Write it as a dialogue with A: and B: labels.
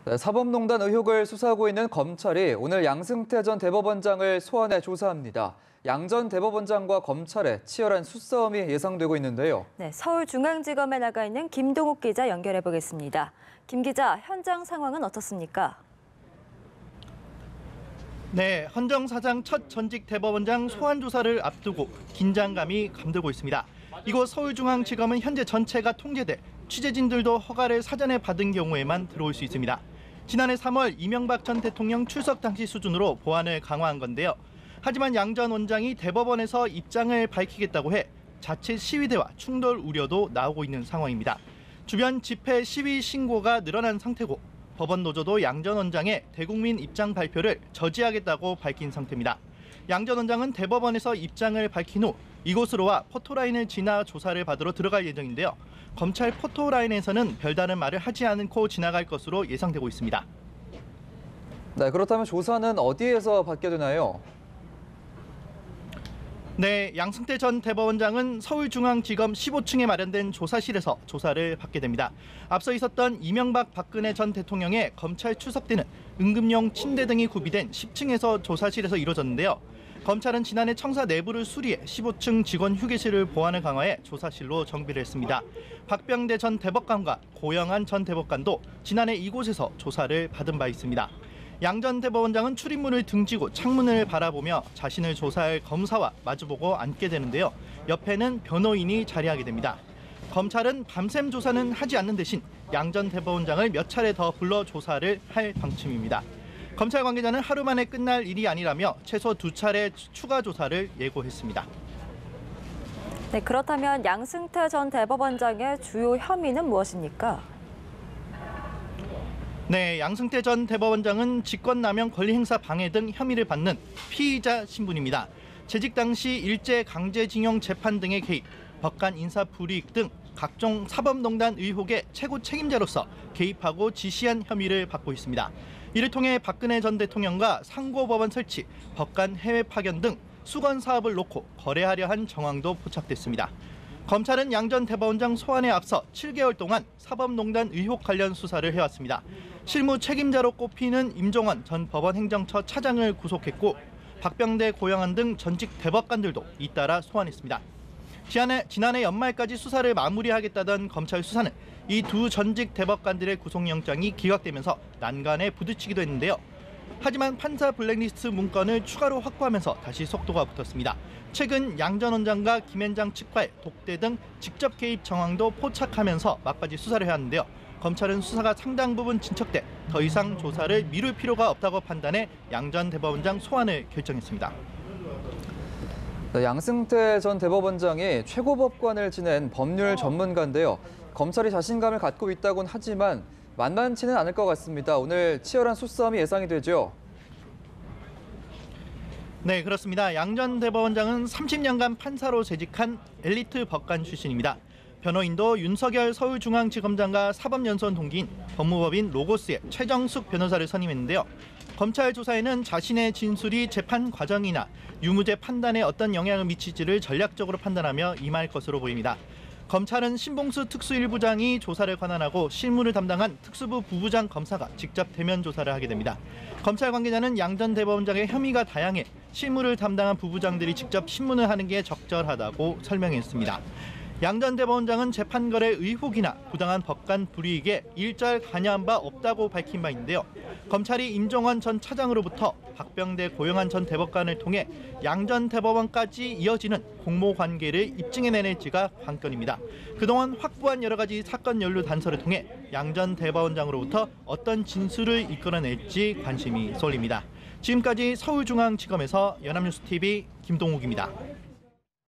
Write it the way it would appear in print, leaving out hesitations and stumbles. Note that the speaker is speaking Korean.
A: 네, 사법농단 의혹을 수사하고 있는 검찰이 오늘 양승태 전 대법원장을 소환해 조사합니다. 양 전 대법원장과 검찰의 치열한 수싸움이 예상되고 있는데요.
B: 네, 서울중앙지검에 나가 있는 김동욱 기자 연결해 보겠습니다. 김 기자, 현장 상황은 어떻습니까?
C: 네, 헌정 사장 첫 전직 대법원장 소환 조사를 앞두고 긴장감이 감돌고 있습니다. 이곳 서울중앙지검은 현재 전체가 통제돼 취재진들도 허가를 사전에 받은 경우에만 들어올 수 있습니다. 지난해 3월 이명박 전 대통령 출석 당시 수준으로 보안을 강화한 건데요. 하지만 양 전 원장이 대법원에서 입장을 밝히겠다고 해 자칫 시위대와 충돌 우려도 나오고 있는 상황입니다. 주변 집회 시위 신고가 늘어난 상태고 법원 노조도 양 전 원장의 대국민 입장 발표를 저지하겠다고 밝힌 상태입니다. 양 전 원장은 대법원에서 입장을 밝힌 후 이곳으로 와 포토라인을 지나 조사를 받으러 들어갈 예정인데요. 검찰 포토라인에서는 별다른 말을 하지 않고 지나갈 것으로 예상되고 있습니다.
A: 네, 그렇다면 조사는 어디에서 받게 되나요?
C: 네, 양승태 전 대법원장은 서울중앙지검 15층에 마련된 조사실에서 조사를 받게 됩니다. 앞서 있었던 이명박 박근혜 전 대통령의 검찰 출석 때는 응급용 침대 등이 구비된 10층에서 조사실에서 이루어졌는데요. 검찰은 지난해 청사 내부를 수리해 15층 직원 휴게실을 보안을 강화해 조사실로 정비를 했습니다. 박병대 전 대법관과 고영한 전 대법관도 지난해 이곳에서 조사를 받은 바 있습니다. 양 전 대법원장은 출입문을 등지고 창문을 바라보며 자신을 조사할 검사와 마주보고 앉게 되는데요. 옆에는 변호인이 자리하게 됩니다. 검찰은 밤샘 조사는 하지 않는 대신 양 전 대법원장을 몇 차례 더 불러 조사를 할 방침입니다. 검찰 관계자는 하루 만에 끝날 일이 아니라며 최소 2차례 추가 조사를 예고했습니다.
B: 네, 그렇다면 양승태 전 대법원장의 주요 혐의는 무엇입니까?
C: 네, 양승태 전 대법원장은 직권남용 권리행사 방해 등 혐의를 받는 피의자 신분입니다. 재직 당시 일제 강제징용 재판 등의 개입, 법관 인사 불이익 등 각종 사법농단 의혹의 최고 책임자로서 개입하고 지시한 혐의를 받고 있습니다. 이를 통해 박근혜 전 대통령과 상고법원 설치, 법관 해외 파견 등 수건 사업을 놓고 거래하려 한 정황도 포착됐습니다. 검찰은 양 전 대법원장 소환에 앞서 7개월 동안 사법농단 의혹 관련 수사를 해왔습니다. 실무 책임자로 꼽히는 임종원 전 법원 행정처 차장을 구속했고 박병대, 고영한 등 전직 대법관들도 잇따라 소환했습니다. 지난해 연말까지 수사를 마무리하겠다던 검찰 수사는 이 두 전직 대법관들의 구속영장이 기각되면서 난간에 부딪히기도 했는데요. 하지만 판사 블랙리스트 문건을 추가로 확보하면서 다시 속도가 붙었습니다. 최근 양 전 원장과 김앤장 측과의 독대 등 직접 개입 정황도 포착하면서 막바지 수사를 해왔는데요. 검찰은 수사가 상당 부분 진척돼 더 이상 조사를 미룰 필요가 없다고 판단해 양 전 대법원장 소환을 결정했습니다.
A: 네, 양승태 전 대법원장이 최고법관을 지낸 법률 전문가인데요. 검찰이 자신감을 갖고 있다곤 하지만 만만치는 않을 것 같습니다. 오늘 치열한 수싸움이 예상이 되죠.
C: 네, 그렇습니다. 양 전 대법원장은 30년간 판사로 재직한 엘리트 법관 출신입니다. 변호인도 윤석열 서울중앙지검장과 사법연수원 동기인 법무법인 로고스의 최정숙 변호사를 선임했는데요. 검찰 조사에는 자신의 진술이 재판 과정이나 유무죄 판단에 어떤 영향을 미칠지를 전략적으로 판단하며 임할 것으로 보입니다. 검찰은 신봉수 특수일부장이 조사를 관할하고 실무를 담당한 특수부 부부장 검사가 직접 대면 조사를 하게 됩니다. 검찰 관계자는 양 전 대법원장의 혐의가 다양해 실무를 담당한 부부장들이 직접 신문을 하는 게 적절하다고 설명했습니다. 양 전 대법원장은 재판 거래 의혹이나 부당한 법관 불이익에 일절 관여한 바 없다고 밝힌 바 있는데요. 검찰이 임종원 전 차장으로부터 박병대, 고영한 전 대법관을 통해 양 전 대법원까지 이어지는 공모 관계를 입증해내낼지가 관건입니다. 그동안 확보한 여러 가지 사건 연루 단서를 통해 양 전 대법원장으로부터 어떤 진술을 이끌어낼지 관심이 쏠립니다. 지금까지 서울중앙지검에서 연합뉴스TV 김동욱입니다.